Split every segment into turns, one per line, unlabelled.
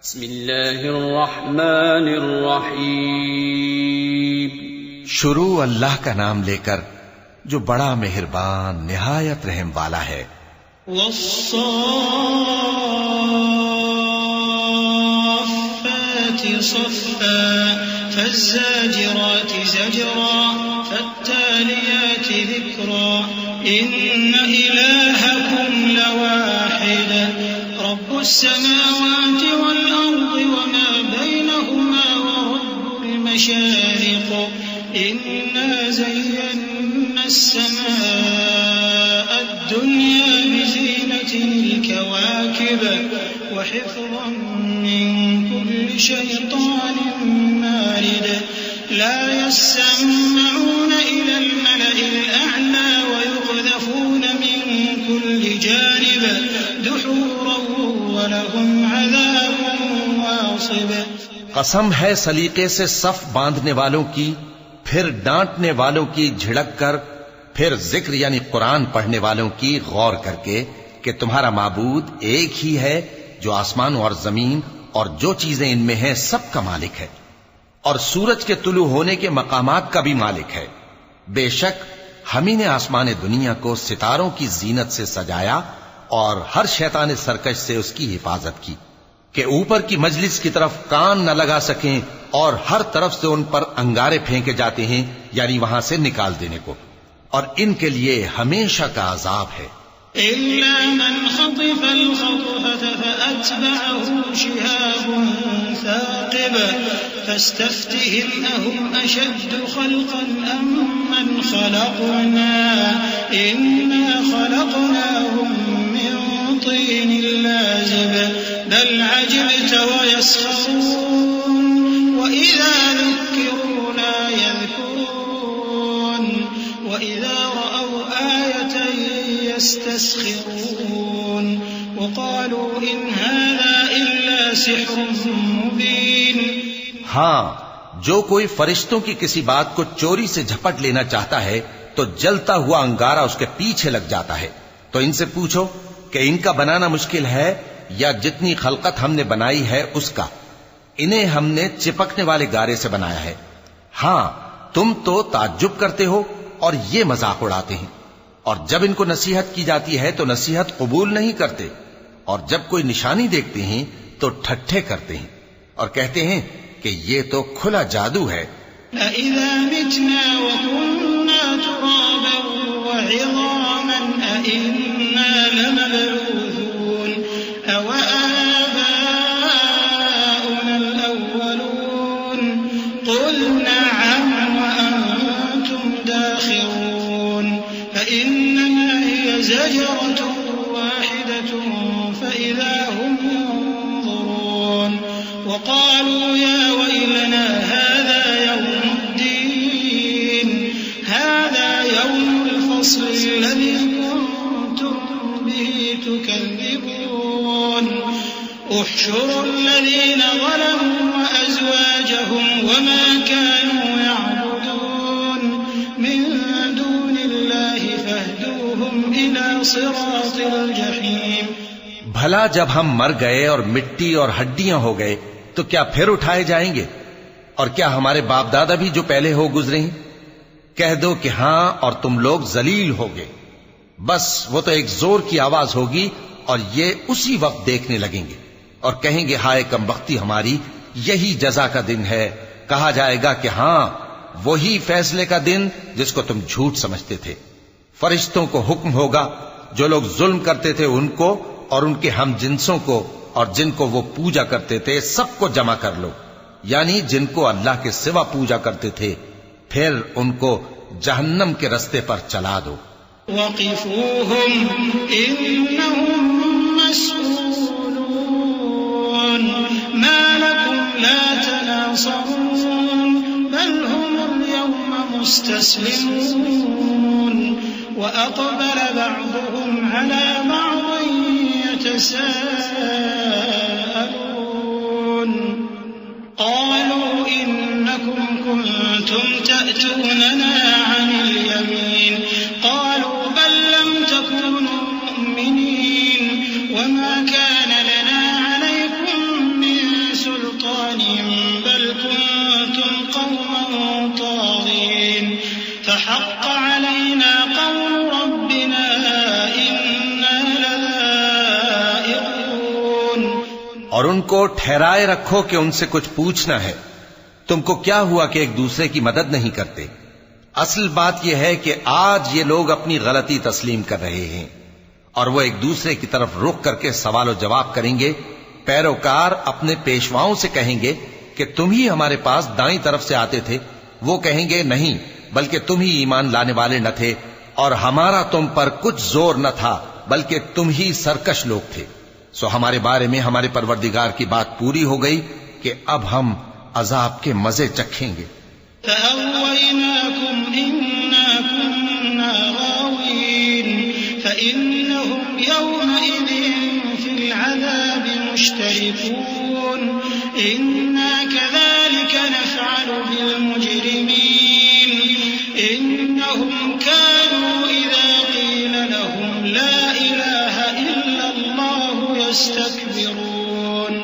بسم اللہ الرحمن الرحیم.
شروع اللہ کا نام لے کر جو بڑا مہربان نہایت رحم والا ہے.
والصافات صفا فالزاجرات زجرا فالتاليات ذكرا إن إلهكم لواحد رب السماوات والأرض وما بينهما ورب المشارق إنا زينا السماء الدنيا بزينة الكواكب وحفظا من كل شيطان مارد لا يسمعون إلى الملأ الأعلى ويقذفون من كل جانب دحورا ولهم عذاب واصب.
قسم ہے سلیقے سے صف باندھنے والوں کی، پھر ڈانٹنے والوں کی جھڑک کر، پھر ذکر یعنی قرآن پڑھنے والوں کی غور کر کے کہ تمہارا معبود ایک ہی ہے جو آسمان اور زمین اور جو چیزیں ان میں ہیں سب کا مالک ہے، اور سورج کے طلوع ہونے کے مقامات کا بھی مالک ہے. بے شک ہم ہی نے آسمان دنیا کو ستاروں کی زینت سے سجایا اور ہر شیطان سرکش سے اس کی حفاظت کی کہ اوپر کی مجلس کی طرف کان نہ لگا سکیں اور ہر طرف سے ان پر انگارے پھینکے جاتے ہیں یعنی وہاں سے نکال دینے کو، اور ان کے لیے ہمیشہ کا عذاب ہے.
إلا من خطف الخطفة فأتبعه شهاب ثاقب فاستفتهم أهم أشد خلقا أم من خلقنا إنا خلقناهم من طين لازب بل عجبت ويسخرون وإذا ذكروا لا يذكرون وإذا رأوا آية يستسخرون وقالوا إن هذا إلا سحر مبين.
ہاں، جو کوئی فرشتوں کی کسی بات کو چوری سے جھپٹ لینا چاہتا ہے تو جلتا ہوا انگارہ اس کے پیچھے لگ جاتا ہے. تو ان سے پوچھو کہ ان کا بنانا مشکل ہے یا جتنی خلقت ہم نے بنائی ہے اس کا. انہیں ہم نے چپکنے والے گارے سے بنایا ہے. ہاں، تم تو تعجب کرتے ہو اور یہ مذاق اڑاتے ہیں، اور جب ان کو نصیحت کی جاتی ہے تو نصیحت قبول نہیں کرتے، اور جب کوئی نشانی دیکھتے ہیں تو ٹھٹھے کرتے ہیں اور کہتے ہیں کہ یہ تو کھلا جادو ہے.
أَإِذَا مِتْنَا وَكُنَّا تُرَابًا وَعِظَامًا أَإِنَّا لَمَبْعُوثُونَ أَوَآبَاؤُنَا الْأَوَّلُونَ قُلْ نَعَمْ وَأَنْتُمْ دَاخِرُونَ فإنما هي زجرة واحدة فإذا هم ينظرون وقالوا يا ويلنا هذا يوم الدين هذا يوم الفصل الذي كنتم به تكذبون احشروا الذين ظلموا وأزواجهم وما كانوا يعبدون من دون الله فاهدوهم إلى صراط الجحيم.
بھلا جب ہم مر گئے اور مٹی اور ہڈیاں ہو گئے تو کیا پھر اٹھائے جائیں گے؟ اور کیا ہمارے باپ دادا بھی جو پہلے ہو گزرے ہیں؟ کہہ دو کہ ہاں اور تم لوگ ذلیل ہوگے. بس وہ تو ایک زور کی آواز ہوگی اور یہ اسی وقت دیکھنے لگیں گے اور کہیں گے ہائے کمبختی ہماری، یہی جزا کا دن ہے. کہا جائے گا کہ ہاں وہی فیصلے کا دن جس کو تم جھوٹ سمجھتے تھے. فرشتوں کو حکم ہوگا جو لوگ ظلم کرتے تھے ان کو اور ان کے ہم جنسوں کو اور جن کو وہ پوجا کرتے تھے سب کو جمع کر لو، یعنی جن کو اللہ کے سوا پوجا کرتے تھے، پھر ان کو جہنم کے رستے پر چلا دو.
وقفوهم إنهم مسؤولون ما لكم لا تناصرون بل هم اليوم مستسلمون وأقبل بعضهم على بعض يتساءلون قالوا إنكم كنتم تأتوننا عن اليمين قالوا بل لم تكونوا مؤمنين وما كان لنا عليكم من
اور ان کو ٹھہرائے رکھو کہ ان سے کچھ پوچھنا ہے. تم کو کیا ہوا کہ ایک دوسرے کی مدد نہیں کرتے؟ اصل بات یہ ہے کہ آج یہ لوگ اپنی غلطی تسلیم کر رہے ہیں اور وہ ایک دوسرے کی طرف رخ کر کے سوال و جواب کریں گے. پیروکار اپنے پیشواؤں سے کہیں گے کہ تم ہی ہمارے پاس دائیں طرف سے آتے تھے. وہ کہیں گے نہیں، بلکہ تم ہی ایمان لانے والے نہ تھے اور ہمارا تم پر کچھ زور نہ تھا، بلکہ تم ہی سرکش لوگ تھے. سو ہمارے بارے میں ہمارے پروردگار کی بات پوری ہو گئی کہ اب ہم عذاب کے مزے چکھیں گے.
فأغويناكم إنا كنا غاوين فإنهم يومئذ في العذاب مشتركون إنا كذلك نفعل بالمجرمين إنهم كانوا إذا قيل لهم لا إله إلا الله يستكبرون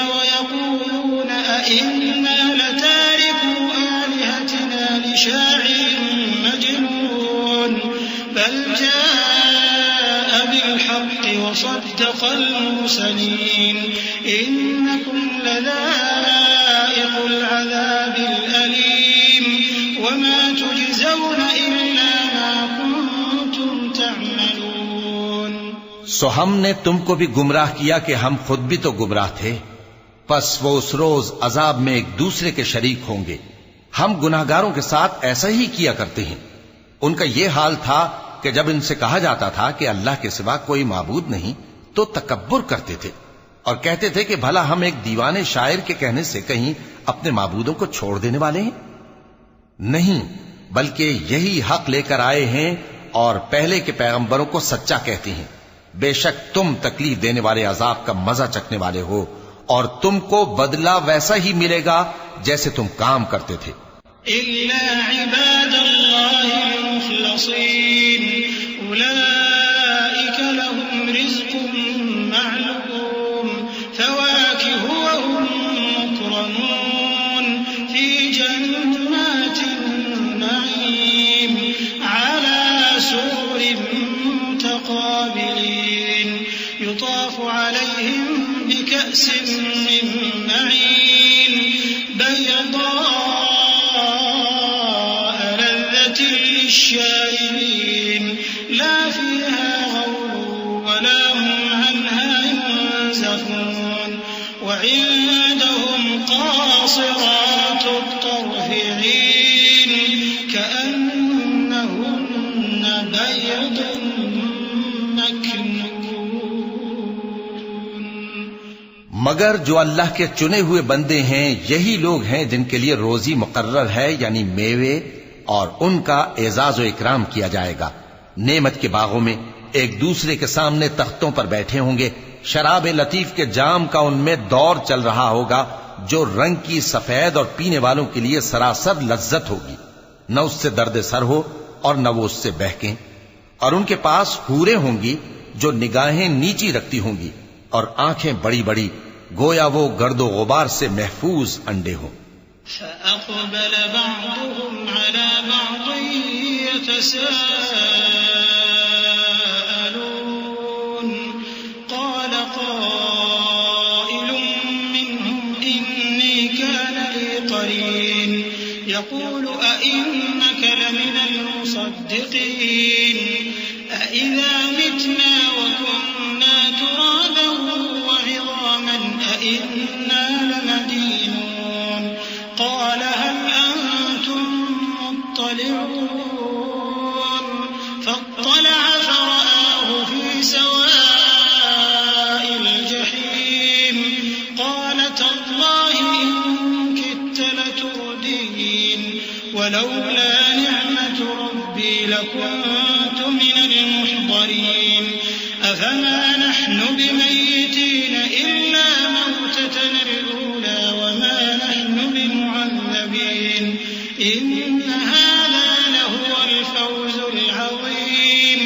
ويقولون أئنا لتاركو آلهتنا لشاعر مجنون بل جاء بالحق وصدق المرسلين إنكم لذائق العذاب الأليم وما تجزون إلا ما كنتم تعملون.
سو ہم نے تم کو بھی گمراہ کیا کہ ہم خود بھی تو گمراہ تھے. پس وہ اس روز عذاب میں ایک دوسرے کے شریک ہوں گے. ہم گناہگاروں کے ساتھ ایسا ہی کیا کرتے ہیں. ان کا یہ حال تھا کہ جب ان سے کہا جاتا تھا کہ اللہ کے سوا کوئی معبود نہیں تو تکبر کرتے تھے اور کہتے تھے کہ بھلا ہم ایک دیوانے شاعر کے کہنے سے کہیں اپنے معبودوں کو چھوڑ دینے والے ہیں؟ نہیں، بلکہ یہی حق لے کر آئے ہیں اور پہلے کے پیغمبروں کو سچا کہتے ہیں. بے شک تم تکلیف دینے والے عذاب کا مزہ چکھنے والے ہو اور تم کو بدلہ ویسا ہی ملے گا جیسے تم کام کرتے تھے.
إلا عباد الله المخلصين أولئك لهم رزق معلوم فواكه وهم مكرمون في جنات النعيم على سرر متقابلين يطاف عليهم بكأس من معين بيضاء للشاربين لا فيها غول ولا هم عنها ينزفون وعندهم قاصرات الطرف عين كأنهن بيض مكنون.
مگر جو اللہ کے چنے ہوئے بندے ہیں یہی لوگ ہیں جن کے لیے روزی مقرر ہے، یعنی میوے، اور ان کا اعزاز و اکرام کیا جائے گا. نعمت کے باغوں میں ایک دوسرے کے سامنے تختوں پر بیٹھے ہوں گے. شراب لطیف کے جام کا ان میں دور چل رہا ہوگا جو رنگ کی سفید اور پینے والوں کے لیے سراسر لذت ہوگی. نہ اس سے درد سر ہو اور نہ وہ اس سے بہکیں. اور ان کے پاس حوریں ہوں گی جو نگاہیں نیچی رکھتی ہوں گی اور آنکھیں بڑی بڑی، گویا وہ گرد و غبار سے محفوظ انڈے ہوں.
فأقبل بعضهم على بعض يتساءلون قال قائل منهم إني كان لي قرين يقول أئنك لمن المصدقين أئذا متنا وكنا ترابا وعظاما أئنا لمدينون قال هل أنتم مطلعون فاطلع فرآه في سواء الجحيم قال تالله إن كدت لتردين ولولا نعمة ربي لكنت من المحضرين أفما نحن بميتين إلا موتتنا الأولى وما نحن بمعذبين إن هذا لهو الفوز العظيم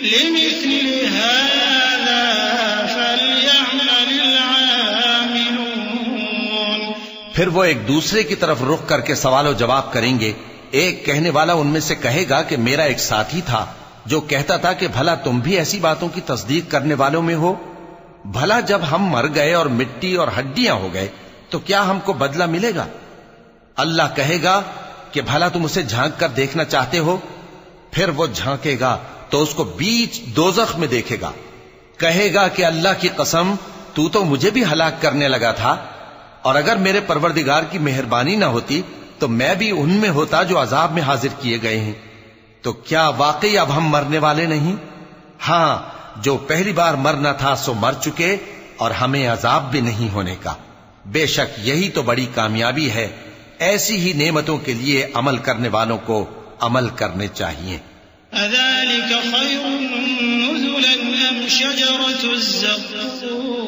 لمثل هذا فليعمل العاملون.
پھر وہ ایک دوسرے کی طرف رخ کر کے سوال و جواب کریں گے. ایک کہنے والا ان میں سے کہے گا کہ میرا ایک ساتھی تھا جو کہتا تھا کہ بھلا تم بھی ایسی باتوں کی تصدیق کرنے والوں میں ہو. بھلا جب ہم مر گئے اور مٹی اور ہڈیاں ہو گئے تو کیا ہم کو بدلہ ملے گا؟ اللہ کہے گا کہ بھلا تم اسے جھانک کر دیکھنا چاہتے ہو؟ پھر وہ جھانکے گا تو اس کو بیچ دوزخ میں دیکھے گا، کہے گا کہ اللہ کی قسم تو مجھے بھی ہلاک کرنے لگا تھا، اور اگر میرے پروردگار کی مہربانی نہ ہوتی تو میں بھی ان میں ہوتا جو عذاب میں حاضر کیے گئے ہیں۔ تو کیا واقعی اب ہم مرنے والے نہیں؟ ہاں، جو پہلی بار مرنا تھا سو مر چکے، اور ہمیں عذاب بھی نہیں ہونے کا۔ بے شک یہی تو بڑی کامیابی ہے۔ ایسی ہی نعمتوں کے لیے عمل کرنے والوں کو عمل کرنے چاہیے۔
أذلك خير نزلا أم شجرة الزقوم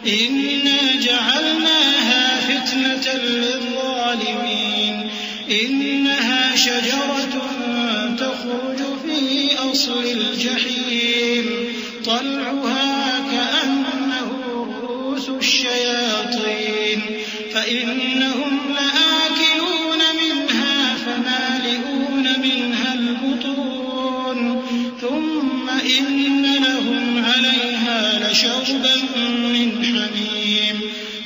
إنا جعلناها فتنة للظالمين إنها شجرة تخرج في أصل الجحيم طلعها كأنه رؤوس الشياطين فإنهم لآكلون منها فمالئون منها البطون ثم إن لهم عليها لشوبا من حميم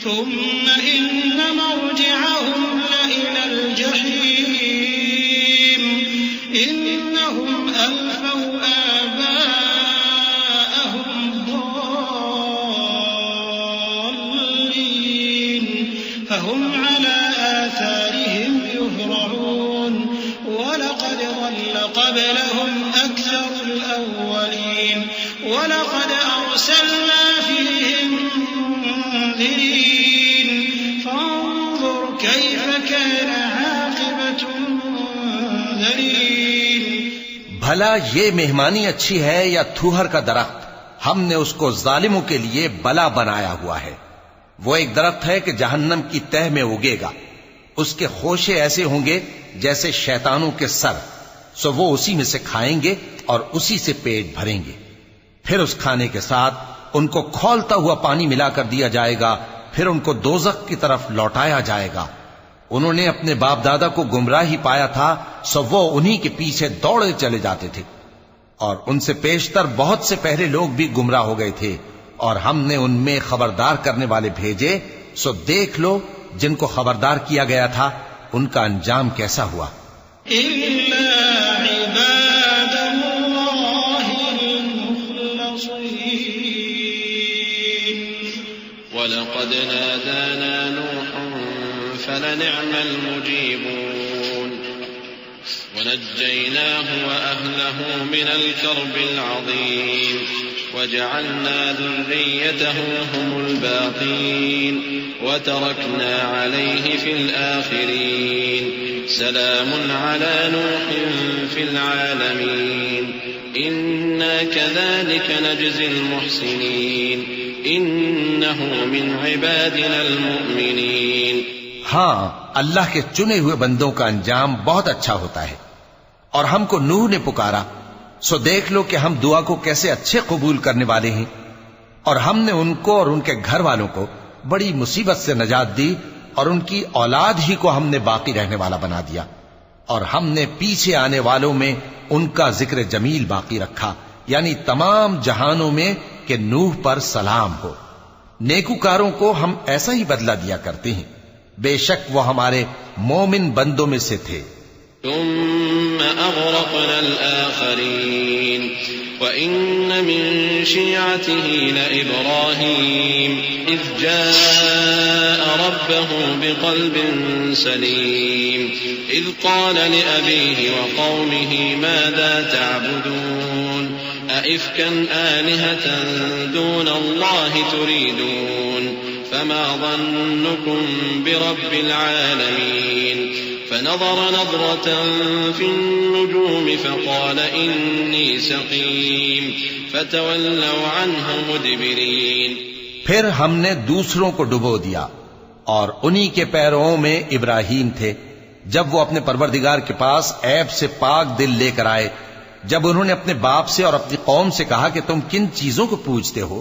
ثم إن مرجعهم لإلى الجحيم إنهم ألفوا آباءهم ضالين فهم على آثارهم يهرعون ولقد ضل قبلهم أكثر الأولين ولقد أرسلنا فيهم منذرين فانظر كيف كان عاقبة المنذرين۔
بھلا یہ مہمانی اچھی ہے یا تھوہر کا درخت؟ ہم نے اس کو ظالموں کے لیے بلا بنایا ہوا ہے۔ وہ ایک درخت ہے کہ جہنم کی تہ میں اگے گا، اس کے خوشے ایسے ہوں گے جیسے شیطانوں کے سر، سو وہ اسی میں سے کھائیں گے اور اسی سے پیٹ بھریں گے۔ پھر اس کھانے کے ساتھ ان کو کھولتا ہوا پانی ملا کر دیا جائے گا، پھر ان کو دوزخ کی طرف لوٹایا جائے گا۔ انہوں نے اپنے باپ دادا کو گمراہی پایا تھا، سو وہ انہی کے پیچھے دوڑے چلے جاتے تھے، اور ان سے پیشتر بہت سے پہلے لوگ بھی گمراہ ہو گئے تھے، اور ہم نے ان میں خبردار کرنے والے بھیجے، سو دیکھ لو جن کو خبردار کیا گیا تھا ان کا انجام کیسا ہوا۔
إلا عباد الله المخلصين
ولقد نادانا نوح فلنعم المجيبون ونجيناه وأهله من الكرب العظيم وجعلنا ذريته هم الباقين وتركنا عليه في الآخرين سلام على نوح في العالمين إنا كذلك نجزي المحسنين إنه من عبادنا المؤمنين۔
ہاں، اللہ کے چنے ہوئے بندوں کا انجام بہت اچھا ہوتا ہے۔ اور ہم کو نوح نے پکارا، سو دیکھ لو کہ ہم دعا کو کیسے اچھے قبول کرنے والے ہیں، اور ہم نے ان کو اور ان کے گھر والوں کو بڑی مصیبت سے نجات دی، اور ان کی اولاد ہی کو ہم نے باقی رہنے والا بنا دیا، اور ہم نے پیچھے آنے والوں میں ان کا ذکر جمیل باقی رکھا، یعنی تمام جہانوں میں کہ نوح پر سلام ہو۔ نیکوکاروں کو ہم ایسا ہی بدلہ دیا کرتے ہیں، بے شک وہ ہمارے مومن بندوں میں سے تھے۔
ثم أغرقنا الآخرين وإن من شيعته لإبراهيم إذ جاء ربه بقلب سليم إذ قال لأبيه وقومه ماذا تعبدون أئفكا آلهة دون الله تريدون فما ظنكم برب العالمين فنظر نظرة في النجوم فقال إني سقيم فتولوا عنه مدبرين۔
پھر ہم نے دوسروں کو ڈبو دیا، اور انہی کے پیروں میں ابراہیم تھے جب وہ اپنے پروردگار کے پاس عیب سے پاک دل لے کر آئے، جب انہوں نے اپنے باپ سے اور اپنی قوم سے کہا کہ تم کن چیزوں کو پوجتے ہو،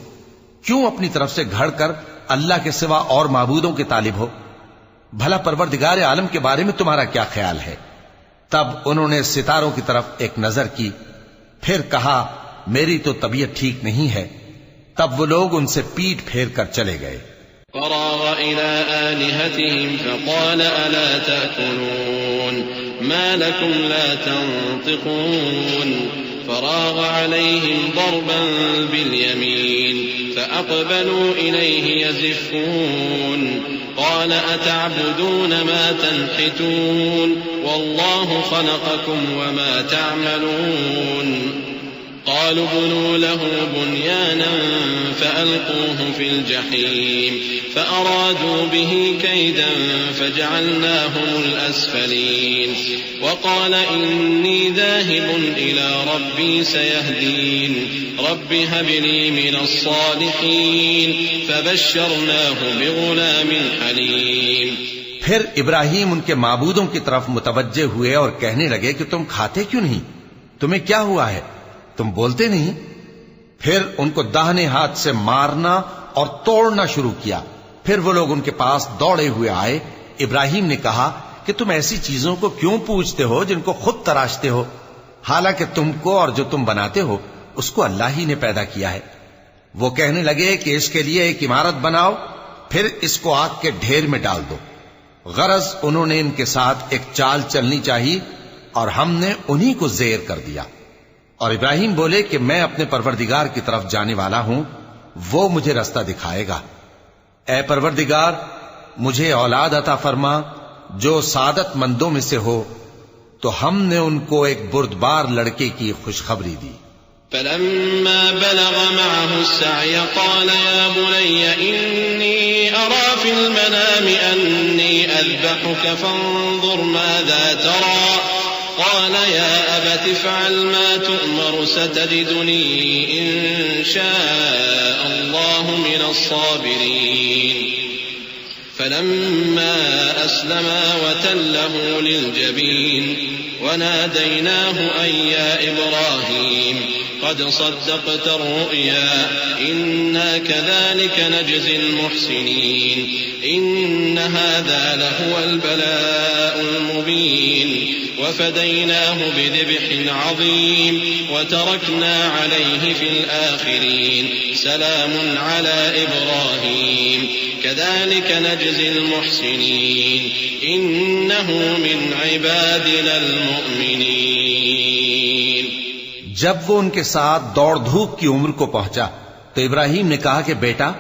کیوں اپنی طرف سے گھڑ کر اللہ کے سوا اور معبودوں کے طالب ہو؟ بھلا پروردگار عالم کے بارے میں تمہارا کیا خیال ہے؟ تب انہوں نے ستاروں کی طرف ایک نظر کی، پھر کہا میری تو طبیعت ٹھیک نہیں ہے، تب وہ لوگ ان سے پیٹ پھیر کر چلے گئے۔
فراغ إلى آلهتهم فقال ألا تأكلون ما لكم لا تنطقون فراغ عليهم ضربا باليمين فأقبلوا إليه يزفون قال أتعبدون ما تنحتون والله خلقكم وما تعملون قالوا ابنوا له بنيانا فألقوه في الجحيم فأرادوا به كيدا فجعلناهم الأسفلين وقال إني ذاهب إلى ربي سيهدين رب هب لي من الصالحين فبشرناه بغلام حليم۔
پھر ابراہیم ان کے معبودوں کی طرف متوجہ ہوئے اور کہنے لگے کہ تم کھاتے کیوں نہیں؟ تمہیں کیا ہوا ہے؟ تم بولتے نہیں؟ پھر ان کو داہنے ہاتھ سے مارنا اور توڑنا شروع کیا۔ پھر وہ لوگ ان کے پاس دوڑے ہوئے آئے۔ ابراہیم نے کہا کہ تم ایسی چیزوں کو کیوں پوجتے ہو جن کو خود تراشتے ہو، حالانکہ تم کو اور جو تم بناتے ہو اس کو اللہ ہی نے پیدا کیا ہے۔ وہ کہنے لگے کہ اس کے لیے ایک عمارت بناؤ، پھر اس کو آگ کے ڈھیر میں ڈال دو۔ غرض انہوں نے ان کے ساتھ ایک چال چلنی چاہی اور ہم نے انہی کو زیر کر دیا۔ اور ابراہیم بولے کہ میں اپنے پروردگار کی طرف جانے والا ہوں، وہ مجھے رستہ دکھائے گا۔ اے پروردگار، مجھے اولاد عطا فرما جو سعادت مندوں میں سے ہو۔ تو ہم نے ان کو ایک بردبار لڑکے کی خوشخبری دی۔
فلما بلغ معه السعي قال يا بني إني أرى في المنام أني أذبحك فانظر ماذا ترى قال يا أبت افعل ما تؤمر ستجدني إن شاء الله من الصابرين فلما أسلما وتله للجبين وناديناه أن يا إبراهيم قد صدقت الرؤيا إنا كذلك نجزي المحسنين إن هذا لهو البلاء المبين وفديناه بذبح عظيم وتركنا عليه في الآخرين سلام على إبراهيم كذلك نجزي المحسنين إنه من عبادنا المؤمنين۔
جب وہ ان کے ساتھ دوڑ دھوپ کی عمر کو پہنچا تو ابراہیم نے کہا کہ بیٹا،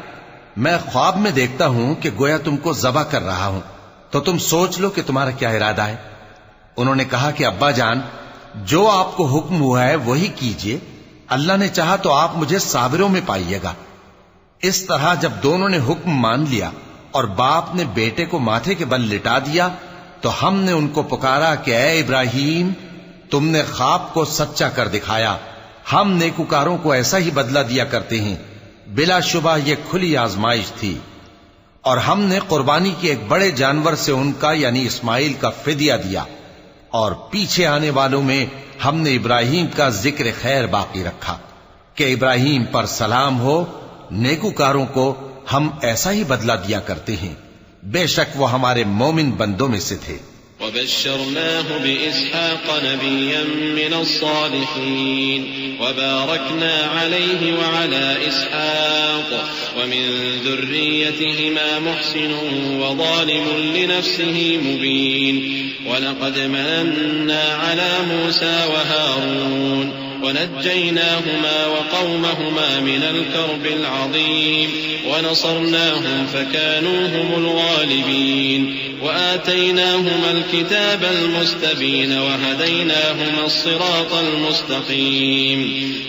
میں خواب میں دیکھتا ہوں کہ گویا تم کو ذبح کر رہا ہوں، تو تم سوچ لو کہ تمہارا کیا ارادہ ہے۔ انہوں نے کہا کہ ابا جان، جو آپ کو حکم ہوا ہے وہی کیجئے، اللہ نے چاہا تو آپ مجھے صابروں میں پائیے گا۔ اس طرح جب دونوں نے حکم مان لیا اور باپ نے بیٹے کو ماتھے کے بل لٹا دیا تو ہم نے ان کو پکارا کہ اے ابراہیم، تم نے خواب کو سچا کر دکھایا، ہم نیکوکاروں کو ایسا ہی بدلہ دیا کرتے ہیں، بلا شبہ یہ کھلی آزمائش تھی۔ اور ہم نے قربانی کی ایک بڑے جانور سے ان کا یعنی اسماعیل کا فدیہ دیا، اور پیچھے آنے والوں میں ہم نے ابراہیم کا ذکر خیر باقی رکھا کہ ابراہیم پر سلام ہو، نیکوکاروں کو ہم ایسا ہی بدلہ دیا کرتے ہیں، بے شک وہ ہمارے مومن بندوں میں سے تھے۔
وبشرناه بإسحاق نبيا من الصالحين وباركنا عليه وعلى إسحاق ومن ذريتهما محسن وظالم لنفسه مبين ولقد مننا على موسى وهارون ونجيناهما وقومهما من الكرب العظيم ونصرناهم فكانوا هم الغالبين وآتيناهما الكتاب المستبين وهديناهما الصراط المستقيم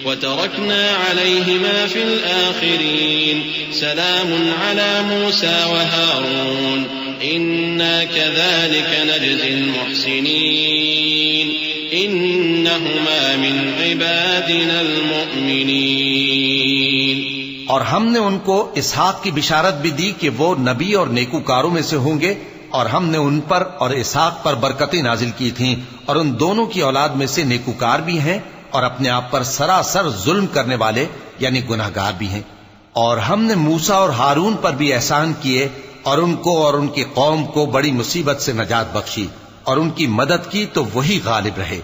وتركنا عليهما في الآخرين سلام على موسى وهارون إنا كذلك نجزي المحسنين إنهما من عبادنا المؤمنين۔
اور ہم نے ان کو اسحاق کی بشارت بھی دی کہ وہ نبی اور نیکوکاروں میں سے ہوں گے، اور ہم نے ان پر اور اسحاق پر برکتیں نازل کی تھیں، اور ان دونوں کی اولاد میں سے نیکوکار بھی ہیں اور اپنے آپ پر سراسر ظلم کرنے والے یعنی گناہگار بھی ہیں۔ اور ہم نے موسیٰ اور ہارون پر بھی احسان کیے اور ان کو اور ان کی قوم کو بڑی مصیبت سے نجات بخشی اور ان کی مدد کی تو وہی غالب رہے۔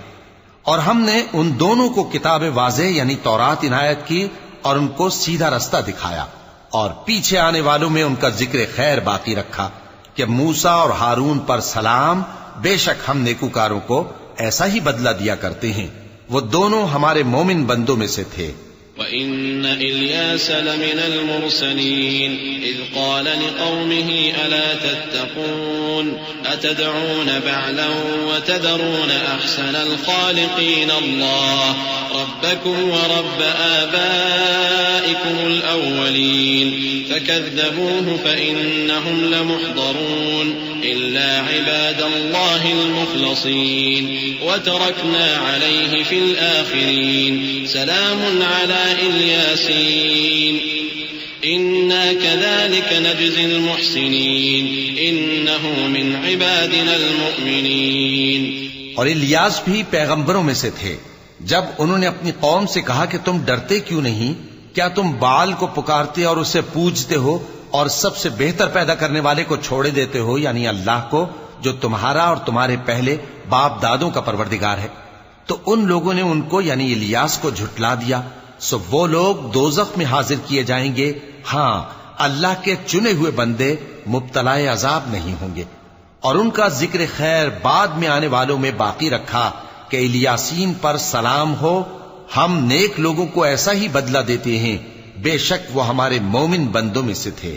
اور ہم نے ان دونوں کو کتاب واضح یعنی تورات عنایت کی اور ان کو سیدھا رستہ دکھایا، اور پیچھے آنے والوں میں ان کا ذکر خیر باقی رکھا کہ موسیٰ اور ہارون پر سلام، بے شک ہم نیکوکاروں کو ایسا ہی بدلہ دیا کرتے ہیں، وہ دونوں ہمارے مومن بندوں میں سے تھے۔
وَإِنَّ إِلْيَاسَ لَمِنَ الْمُرْسَلِينَ إِذْ قَالَ لِقَوْمِهِ أَلَا تَتَّقُونَ أَتَدْعُونَ بَعْلًا وَتَذَرُونَ أَحْسَنَ الْخَالِقِينَ اللَّهَ رَبَّكُمْ وَرَبَّ آبَائِكُمُ الْأَوَّلِينَ فَكَذَّبُوهُ فَإِنَّهُمْ لَمُحْضَرُونَ إِلَّا عِبَادَ اللَّهِ الْمُخْلَصِينَ وَتَرَكْنَا عَلَيْهِ فِي الْآخِرِينَ سلام على الياسين إنا كذلك نجزي المحسنين إنه من عبادنا المؤمنين۔
اور الیاس بھی پیغمبروں میں سے تھے۔ جب انہوں نے اپنی قوم سے کہا کہ تم ڈرتے کیوں نہیں، کیا تم بال کو پکارتے اور اسے پوجتے ہو اور سب سے بہتر پیدا کرنے والے کو چھوڑے دیتے ہو، یعنی اللہ کو، جو تمہارا اور تمہارے پہلے باپ دادوں کا پروردگار ہے؟ تو ان لوگوں نے ان کو یعنی الیاس کو جھٹلا دیا، سو وہ لوگ دوزخ میں حاضر کیے جائیں گے۔ ہاں، اللہ کے چنے ہوئے بندے مبتلا عذاب نہیں ہوں گے۔ اور ان کا ذکر خیر بعد میں آنے والوں میں باقی رکھا کہ الیاسین پر سلام ہو، ہم نیک لوگوں کو ایسا ہی بدلہ دیتے ہیں، بے شک وہ ہمارے مومن بندوں میں سے تھے۔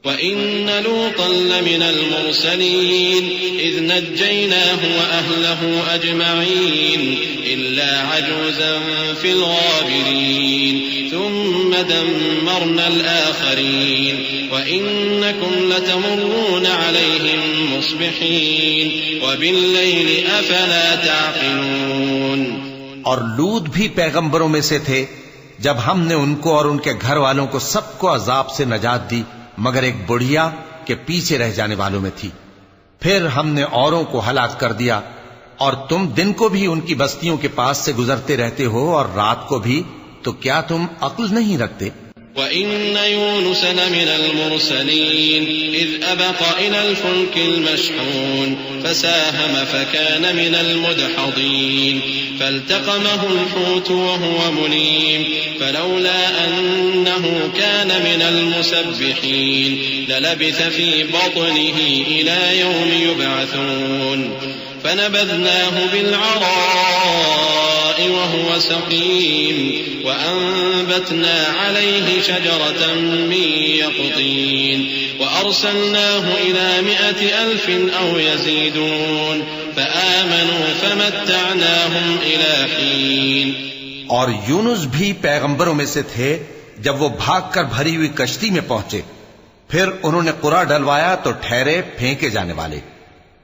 وَإِنَّ لُوطًا لَّمِنَ الْمُرْسَلِينَ إِذْ نَجَّيْنَاهُ وَأَهْلَهُ أَجْمَعِينَ إِلَّا عَجُوزًا فِي الْغَابِرِينَ ثُمَّ دَمَّرْنَا الْآخَرِينَ وَإِنَّكُمْ لَتَمُرُّونَ عَلَيْهِمْ مُصْبِحِينَ وَبِاللَّيْلِ أَفَلَا تَعْقِلُونَ۔
اور لوط بھی پیغمبروں میں سے تھے۔ جب ہم نے ان کو اور ان کے گھر والوں کو سب کو عذاب سے نجات دی مگر ایک بڑھیا کہ پیچھے رہ جانے والوں میں تھی، پھر ہم نے اوروں کو ہلاک کر دیا۔ اور تم دن کو بھی ان کی بستیوں کے پاس سے گزرتے رہتے ہو اور رات کو بھی، تو کیا تم عقل نہیں رکھتے؟
وَإِنَّ يُونُسَ لَمِنَ الْمُرْسَلِينَ إِذْ أَبَقَ إِلَى الْفُلْكِ الْمَشْحُونِ فَسَاهَمَ فَكَانَ مِنَ الْمُدْحَضِينَ فَالْتَقَمَهُ الْحُوتُ وَهُوَ مُلِيمٌ فَلَوْلَا أَنَّهُ كَانَ مِنَ الْمُسَبِّحِينَ لَلَبِثَ فِي بَطْنِهِ إِلَى يَوْمِ يُبْعَثُونَ فَنَبَذْنَاهُ بِالْعَرَاءِ وَهُوَ سَقِيمٌ وَأَنبَتْنَا عَلَيْهِ شَجَرَةً مِّن يَقْطِينٍ وَأَرْسَلْنَاهُ إِلَى 100,000 أَوْ يَزِيدُونَ فَآمَنُوا فَمَتَّعْنَاهُمْ إِلَى حِينٍ۔
اور یونس بھی پیغمبروں میں سے تھے۔ جب وہ بھاگ کر بھری ہوئی کشتی میں پہنچے، پھر انہوں نے قرعہ ڈلوایا تو ٹھہرے پھینکے جانے والے،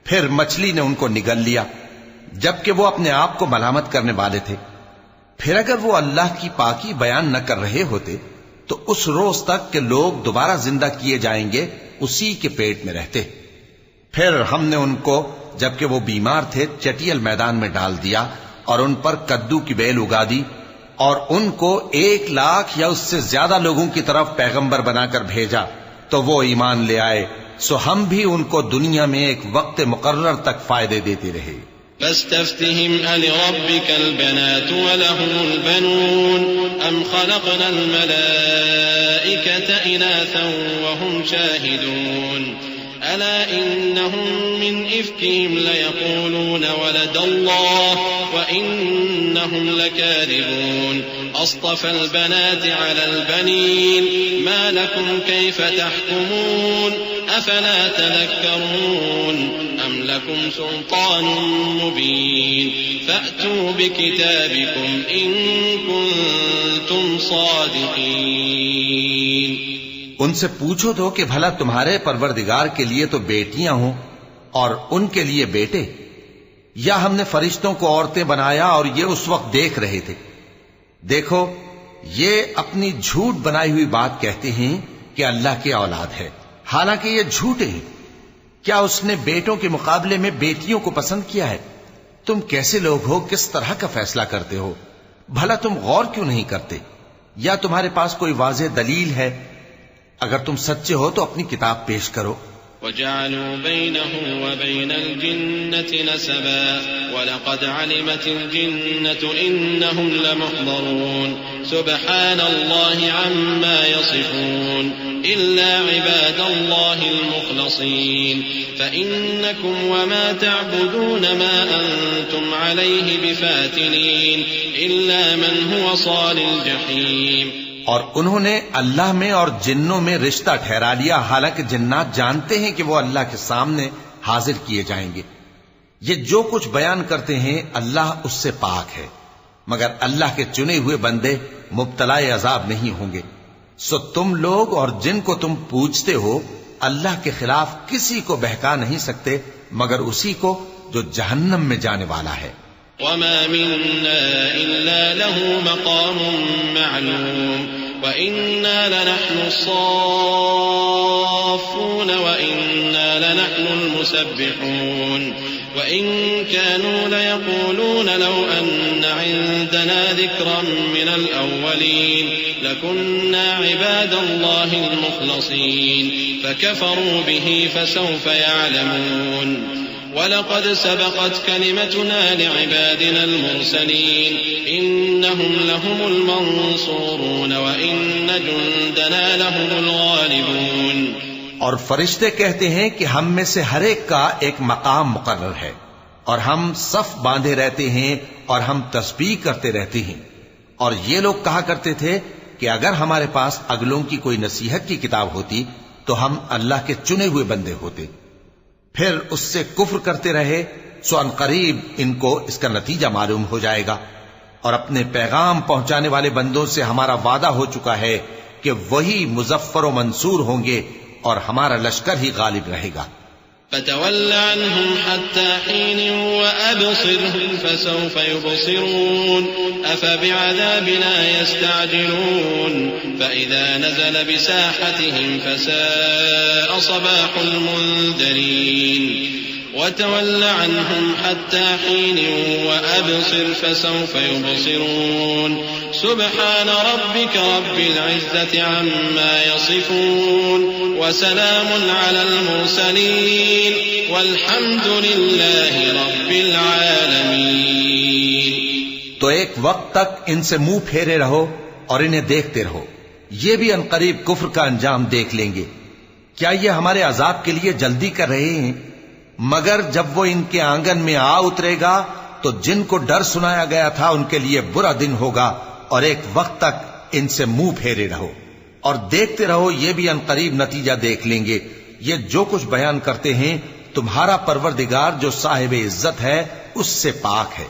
پھر مچھلی نے ان کو نگل لیا جبکہ وہ اپنے آپ کو ملامت کرنے والے تھے۔ پھر اگر وہ اللہ کی پاکی بیان نہ کر رہے ہوتے تو اس روز تک کہ لوگ دوبارہ زندہ کیے جائیں گے اسی کے پیٹ میں رہتے۔ پھر ہم نے ان کو جبکہ وہ بیمار تھے چٹیل میدان میں ڈال دیا اور ان پر کدو کی بیل اگا دی، اور ان کو 1,00,000 یا اس سے زیادہ لوگوں کی طرف پیغمبر بنا کر بھیجا تو وہ ایمان لے آئے، سو ہم بھی ان کو دنیا میں ایک وقت مقرر تک فائدے دیتے رہے۔
فاستفتهم ألربك البنات ولهم البنون أم خلقنا الملائكة إناثا وهم شاهدون ألا إنهم من إفكهم ليقولون ولد الله وإنهم لكاذبون أصطفى البنات على البنين ما لكم كيف تحكمون أفلا تذكرون أم لكم سلطان مبين فأتوا بكتابكم إن كنتم صادقين۔
ان سے پوچھو تو کہ بھلا تمہارے پروردگار کے لیے تو بیٹیاں ہوں اور ان کے لیے بیٹے، یا ہم نے فرشتوں کو عورتیں بنایا اور یہ اس وقت دیکھ رہے تھے؟ دیکھو، یہ اپنی جھوٹ بنائی ہوئی بات کہتے ہیں کہ اللہ کی اولاد ہے، حالانکہ یہ جھوٹے ہیں۔ کیا اس نے بیٹوں کے مقابلے میں بیٹیوں کو پسند کیا ہے؟ تم کیسے لوگ ہو، کس طرح کا فیصلہ کرتے ہو؟ بھلا تم غور کیوں نہیں کرتے؟ یا تمہارے پاس کوئی واضح دلیل ہے؟ اگر تم سچے ہو تو اپنی کتاب پیش کرو۔
وَجَعَلُوا بَيْنَهُ وَبَيْنَ الْجِنَّةِ نَسَبًا وَلَقَدْ عَلِمَتِ الْجِنَّةُ إِنَّهُمْ لَمُحْضَرُونَ سبحان الله عما يصفون إلا عباد الله المخلصين فإنكم وما تعبدون ما أنتم عليه بفاتنين إلا من هو صال الجحيم.
اور انہوں نے اللہ میں اور جنوں میں رشتہ ٹھہرا لیا، حالانکہ جنات جانتے ہیں کہ وہ اللہ کے سامنے حاضر کیے جائیں گے. یہ جو کچھ بیان کرتے ہیں اللہ اس سے پاک ہے، مگر اللہ کے چنے ہوئے بندے مبتلا عذاب نہیں ہوں گے. سو تم لوگ اور جن کو تم پوجتے ہو اللہ کے خلاف کسی کو بہکا نہیں سکتے مگر اسی کو جو جہنم میں جانے والا ہے.
وما منا إلا له مقام معلوم وإنا لنحن الصافون وإنا لنحن المسبحون وإن كانوا ليقولون لو أن عندنا ذكرا من الأولين لكنا عباد الله المخلصين فكفروا به فسوف يعلمون. وَلَقَدْ سَبَقَتْ كَلِمَتُنَا لِعِبَادِنَا الْمُرْسَلِينَ إِنَّهُمْ لَهُمُ الْمَنصُورُونَ وَإِنَّ جُندَنَا لَهُمُ الْغَالِبُونَ.
اور فرشتے کہتے ہیں کہ ہم میں سے ہر ایک کا ایک مقام مقرر ہے اور ہم صف باندھے رہتے ہیں اور ہم تسبیح کرتے رہتے ہیں. اور یہ لوگ کہا کرتے تھے کہ اگر ہمارے پاس اگلوں کی کوئی نصیحت کی کتاب ہوتی تو ہم اللہ کے چنے ہوئے بندے ہوتے. پھر اس سے کفر کرتے رہے، سو ان قریب ان کو اس کا نتیجہ معلوم ہو جائے گا. اور اپنے پیغام پہنچانے والے بندوں سے ہمارا وعدہ ہو چکا ہے کہ وہی مظفر و منصور ہوں گے اور ہمارا لشکر ہی غالب رہے گا.
فتول عنهم حتى حين وأبصرهم فسوف يبصرون أفبعذابنا يستعجلون فإذا نزل بساحتهم فساء صباح المنذرين. وتول عنهم حتى حين وأبصر فسوف يبصرون سبحان ربك رب العزة عما يصفون وسلام على المرسلين والحمد لله رب العالمين.
تو ایک وقت تک ان سے منہ پھیرے رہو اور انہیں دیکھتے رہو، یہ بھی عنقریب کفر کا انجام دیکھ لیں گے. کیا یہ ہمارے عذاب کے لیے جلدی کر رہے ہیں؟ مگر جب وہ ان کے آنگن میں آ اترے گا تو جن کو ڈر سنایا گیا تھا ان کے لیے برا دن ہوگا. اور ایک وقت تک ان سے منہ پھیرے رہو اور دیکھتے رہو، یہ بھی عنقریب نتیجہ دیکھ لیں گے. یہ جو کچھ بیان کرتے ہیں تمہارا پروردگار جو صاحب عزت ہے اس سے پاک ہے.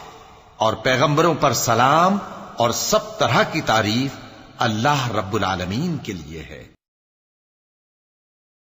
اور پیغمبروں پر سلام اور سب طرح کی تعریف اللہ رب العالمین کے لیے ہے.